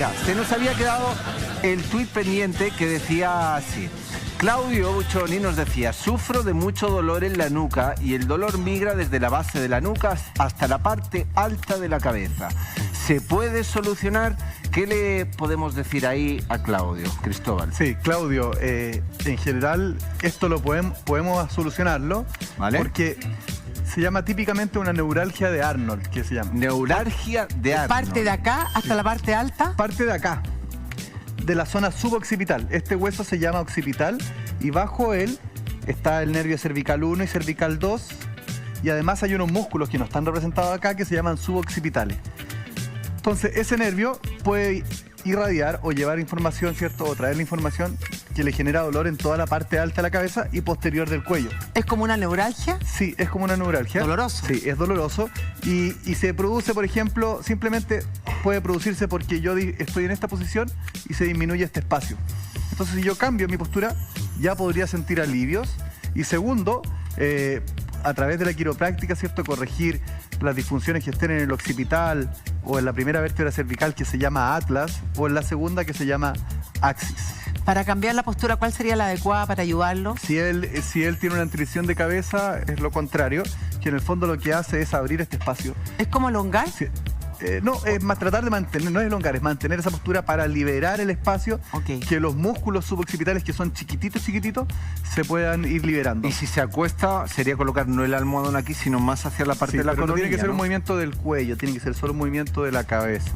Ya, se nos había quedado el tuit pendiente que decía así. Claudio Buchoni nos decía: sufro de mucho dolor en la nuca y el dolor migra desde la base de la nuca hasta la parte alta de la cabeza. ¿Se puede solucionar? ¿Qué le podemos decir ahí a Claudio, Cristóbal? Sí, Claudio, en general esto lo podemos solucionarlo, ¿vale? Porque se llama típicamente una neuralgia de Arnold, que se llama. Neuralgia de Arnold. ¿Parte de acá hasta la parte alta? Parte de acá, de la zona suboccipital. Este hueso se llama occipital y bajo él está el nervio cervical 1 y cervical 2, y además hay unos músculos que no están representados acá que se llaman suboccipitales. Entonces ese nervio puede irradiar o llevar información, ¿cierto? O traer la información que le genera dolor en toda la parte alta de la cabeza y posterior del cuello. ¿Es como una neuralgia? Sí, es como una neuralgia. ¿Doloroso? Sí, es doloroso. Y se produce, por ejemplo, simplemente puede producirse porque yo estoy en esta posición y se disminuye este espacio. Entonces, si yo cambio mi postura, ya podría sentir alivios. Y segundo, a través de la quiropráctica, ¿cierto? Corregir las disfunciones que estén en el occipital o en la primera vértebra cervical, que se llama atlas, o en la segunda, que se llama axis. Para cambiar la postura, ¿cuál sería la adecuada para ayudarlo? Si él tiene una inclinación de cabeza, es lo contrario, que en el fondo lo que hace es abrir este espacio. ¿Es como elongar? Sí. No, es más tratar de mantener, no es elongar, es mantener esa postura para liberar el espacio, que los músculos suboccipitales, que son chiquititos, se puedan ir liberando. Y si se acuesta, sería colocar no el almohadón aquí, sino más hacia la parte de la coronilla. No tiene que ser, ¿no?, un movimiento del cuello, tiene que ser solo un movimiento de la cabeza.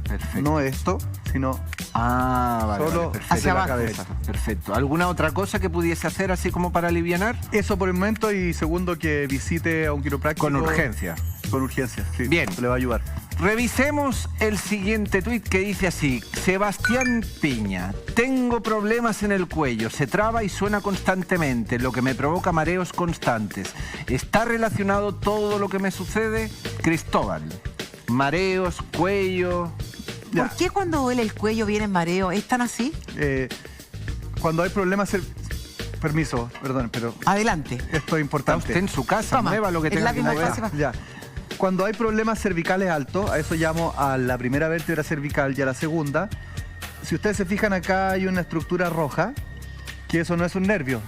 Perfecto. No esto, sino vale, solo perfecto. hacia la cabeza. Perfecto. ¿Alguna otra cosa que pudiese hacer así como para alivianar? Eso por el momento, y segundo, que visite a un quiropráctico. Con urgencia. Con urgencia, sí. Bien. Le va a ayudar. Revisemos el siguiente tuit que dice así: Sebastián Piña, tengo problemas en el cuello, se traba y suena constantemente, lo que me provoca mareos constantes. ¿Está relacionado todo lo que me sucede? Cristóbal, mareos, cuello... ¿Por qué cuando duele el cuello viene mareo? ¿Es tan así? Cuando hay problemas... Permiso, perdón, pero... Adelante. Esto es importante. Está usted en su casa, mueva lo que tenga que mover. Ya. Cuando hay problemas cervicales altos, a eso llamo a la primera vértebra cervical y a la segunda. Si ustedes se fijan, acá hay una estructura roja, que eso no es un nervio.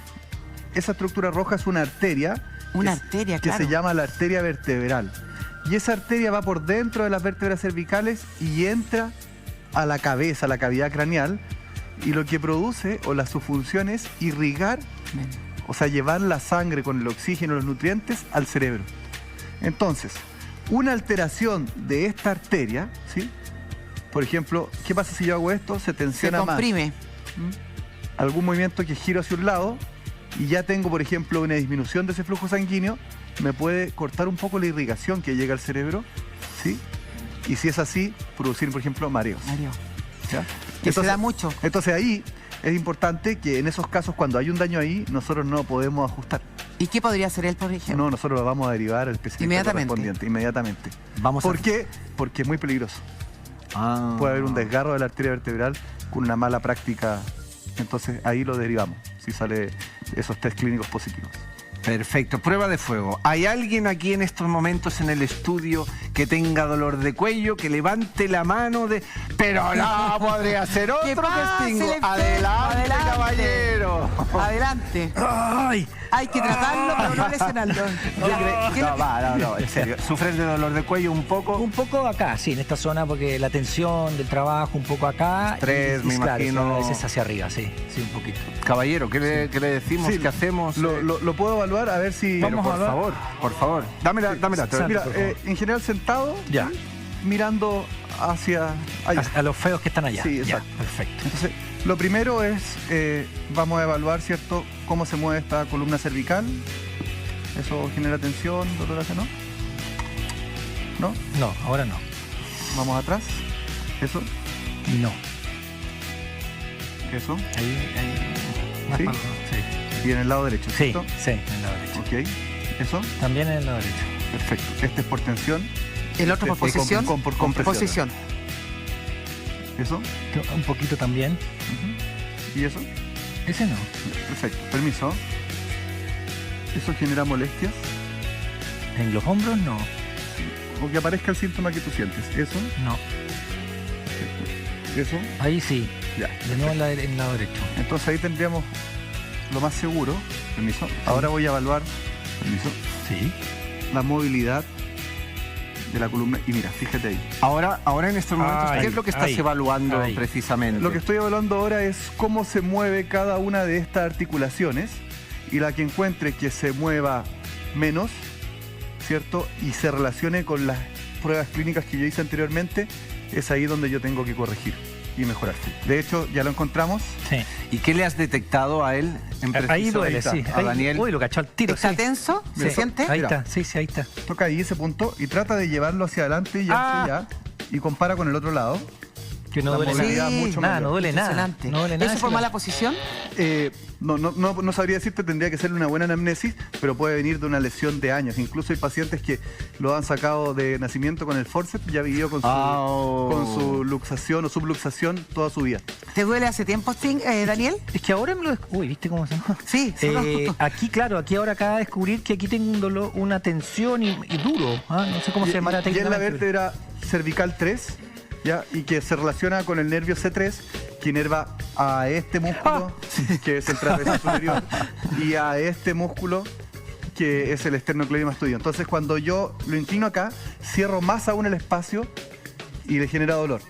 Esa estructura roja es una arteria. Una arteria, que claro. se llama la arteria vertebral. Y esa arteria va por dentro de las vértebras cervicales y entra a la cabeza, a la cavidad craneal. Y lo que produce, su función es irrigar, o sea, llevar la sangre con el oxígeno y los nutrientes al cerebro. Entonces, una alteración de esta arteria, ¿sí? Por ejemplo, ¿qué pasa si yo hago esto? Se tensiona más. Se comprime. Algún movimiento que giro hacia un lado y ya tengo, por ejemplo, una disminución de ese flujo sanguíneo, me puede cortar un poco la irrigación que llega al cerebro, ¿sí? Y si es así, producir, por ejemplo, mareos. ¿Ya? Que se da mucho. Entonces ahí es importante que en esos casos, cuando hay un daño ahí, nosotros no podemos ajustar. ¿Y qué podría hacer él, por ejemplo? No, nosotros lo vamos a derivar al especialista correspondiente. Inmediatamente. ¿Por qué? Porque es muy peligroso. Puede haber un desgarro de la arteria vertebral con una mala práctica. Entonces ahí lo derivamos, si sale esos test clínicos positivos. Perfecto, prueba de fuego. ¿Hay alguien aquí en estos momentos en el estudio que tenga dolor de cuello? Que levante la mano de... Pero no, podría ser otro testigo. Adelante, caballero. Adelante. Ay. Hay que tratarlo, pero no lesionarlo. No, en serio. ¿Sufres de dolor de cuello un poco? Un poco acá, sí, en esta zona, porque la tensión del trabajo, un poco acá. Estrés, me imagino. A veces hacia arriba, sí, un poquito. Caballero, ¿qué le decimos? Sí, ¿Qué hacemos? Lo puedo evaluar, a ver si... Pero por favor. Dámela. Mira, en general sentado, ya, mirando hacia allá. A los feos que están allá. Sí, exacto. Ya, perfecto. Entonces, lo primero es, vamos a evaluar, ¿cierto?, cómo se mueve esta columna cervical. Eso genera tensión, dolor hacia, ¿no? ¿No? No, ahora no. Vamos atrás. Eso. No. Eso. Ahí. Más ¿Sí? para abajo, sí. Y en el lado derecho, Sí, ¿cierto? sí, en el lado derecho. Ok. Eso. También en el lado derecho. Perfecto. Este es por tensión. El otro por posición. Por compresión. Posición. Eso. Un poquito también. ¿Y eso? Ese no. Perfecto. Permiso. ¿Eso genera molestias? En los hombros no. O que aparezca el síntoma que tú sientes. ¿Eso? No. Eso. Ahí sí. Ya. De nuevo en el lado derecho. Entonces ahí tendríamos lo más seguro. Permiso. Ahora voy a evaluar, permiso, Sí. la movilidad de la columna. Y mira, fíjate ahí. Ahora en estos momentos, Ahí, ¿qué es lo que estás ahí, evaluando ahí. precisamente? Lo que estoy evaluando ahora es cómo se mueve cada una de estas articulaciones, y la que encuentre que se mueva menos, ¿cierto? Y se relacione con las pruebas clínicas que yo hice anteriormente, es ahí donde yo tengo que corregir y mejorar. De hecho, ya lo encontramos. Sí. ¿Y qué le has detectado a él en preciso? Ahí duele, está. sí. A Daniel. Uy, lo cachó al tiro. ¿Está sí. tenso? ¿Se Mira, siente? Ahí Mira. está, sí, ahí está. Toca ahí ese punto y trata de llevarlo hacia adelante y hacia allá, y compara con el otro lado. Que no La duele movilidad nada. mucho Nada, mayor. no duele nada. Impresionante. No duele nada. ¿Eso fue ese mala lado. posición? No sabría decirte, tendría que hacerle una buena anamnesis, pero puede venir de una lesión de años. Incluso hay pacientes que lo han sacado de nacimiento con el forceps, ya vivió con su luxación o subluxación toda su vida. ¿Te duele hace tiempo, Daniel? Es que ahora me lo... Uy, ¿viste cómo se llama? Sí, Aquí, claro, aquí ahora acaba de descubrir que aquí tengo un dolor, una tensión y duro. ¿Ah? No sé cómo se llamará Y es la técnicamente. vértebra cervical 3, ¿ya? Y que se relaciona con el nervio C3, que inerva a este músculo, que es el trapecio superior, y a este músculo, que es el esternocleidomastoideo. Entonces, cuando yo lo inclino acá, cierro más aún el espacio y le genera dolor.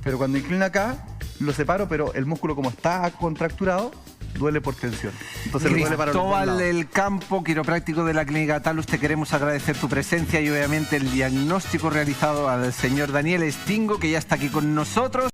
Pero cuando inclino acá, lo separo, pero el músculo, como está contracturado, duele por tensión. Entonces le duele para los dos Cristóbal lados. del Campo, quiropráctico de la Clínica Talus, te queremos agradecer tu presencia y obviamente el diagnóstico realizado al señor Daniel Stingo, que ya está aquí con nosotros.